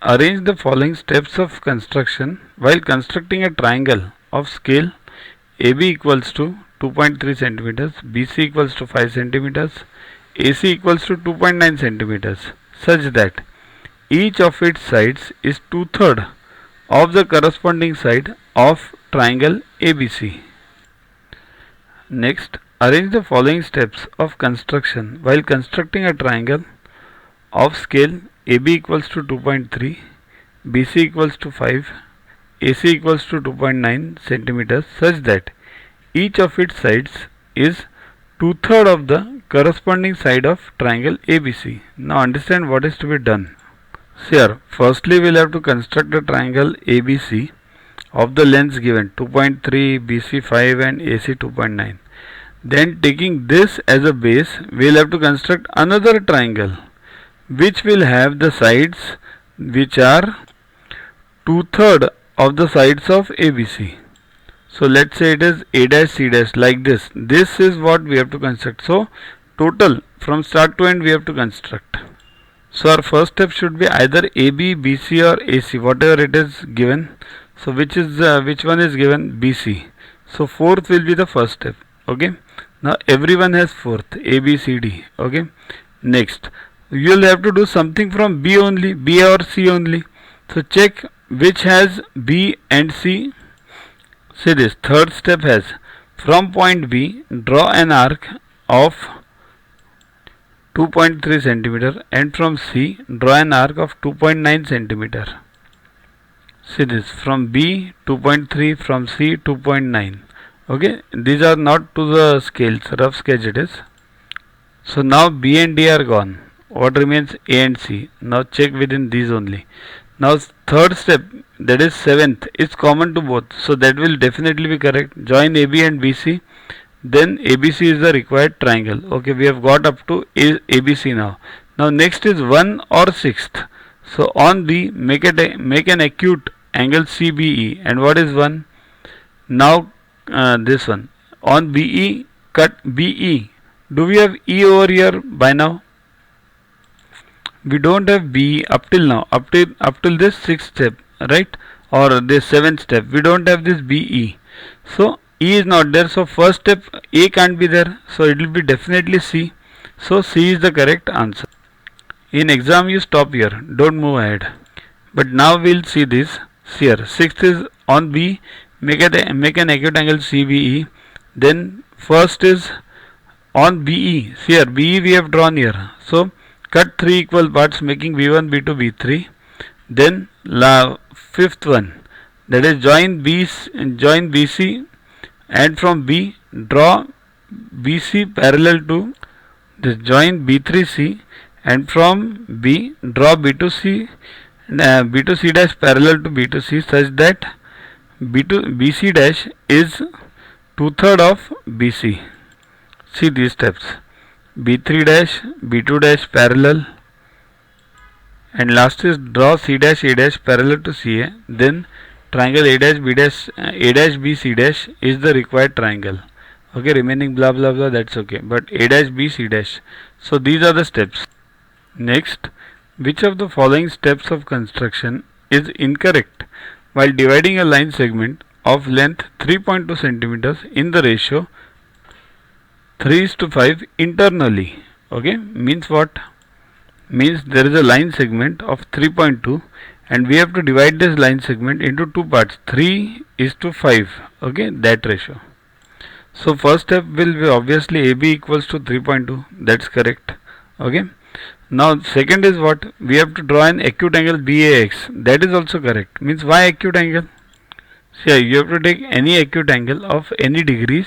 Arrange the following steps of construction while constructing a triangle of scale AB equals to 2.3 centimeters, BC equals to 5 centimeters, AC equals to 2.9 centimeters, such that each of its sides is 2/3 of the corresponding side of triangle ABC. Next, arrange the following steps of construction while constructing a triangle of scale AB equals to 2.3, BC equals to 5, AC equals to 2.9 centimeters, such that each of its sides is 2/3 of the corresponding side of triangle ABC. Now understand what is to be done. Here, firstly we will have to construct a triangle ABC of the lengths given 2.3, BC 5 and AC 2.9. Then taking this as a base, we will have to construct another triangle which will have the sides which are 2/3 of the sides of ABC. So let's say it is A dash C dash like this. This is what we have to construct. So total from start to end we have to construct. So our first step should be either AB, BC or AC, whatever it is given. So which one is given? BC. So fourth will be the first step. Okay. Now everyone has fourth, A, B, C, D. Okay. Next, you will have to do something from B only, B or C only. So check which has B and C. See this third step has from point B draw an arc of 2.3 centimeter and from C draw an arc of 2.9 centimeter. See this from B 2.3, from C 2.9. Okay, these are not to the scales, rough sketch it is. So now B and D are gone. What remains? A and C. Now check within these only. Now third step, that is seventh, is common to both. So that will definitely be correct. Join AB and BC. Then ABC is the required triangle. Okay, we have got up to ABC now. Now next is 1 or 6th. So on B, make an acute angle CBE. And what is 1? Now this one. On BE, cut BE. Do we have E over here by now? We don't have B up till now, up till this 6th step, right? Or this 7th step. We don't have this BE. So E is not there. So first step A can't be there. So it will be definitely C. So C is the correct answer. In exam you stop here. Don't move ahead. But now we'll see this. Here 6th is on B. Make an acute angle CBE. Then first is on BE. See here BE we have drawn here. So cut 3 equal parts making B1, B2, B3. Then fifth one, that is join BC and from B draw BC parallel to this, join B3C and from B draw B2C B2C dash parallel to B2C such that BC dash is 2/3 of BC. See these steps. B3 dash, B2 dash parallel, and last is draw C dash A dash parallel to CA. Then triangle A dash B dash A dash B C dash is the required triangle. Okay, remaining blah blah blah, that's okay. But A dash B C dash. So these are the steps. Next, which of the following steps of construction is incorrect while dividing a line segment of length 3.2 centimeters in the ratio 3:5 internally? Okay, means what? Means there is a line segment of 3.2 and we have to divide this line segment into two parts, 3:5. Okay, that ratio. So first step will be obviously AB equals to 3.2. That's correct. Okay. Now second is what? We have to draw an acute angle BAX. That is also correct. Means why acute angle? See, you have to take any acute angle of any degrees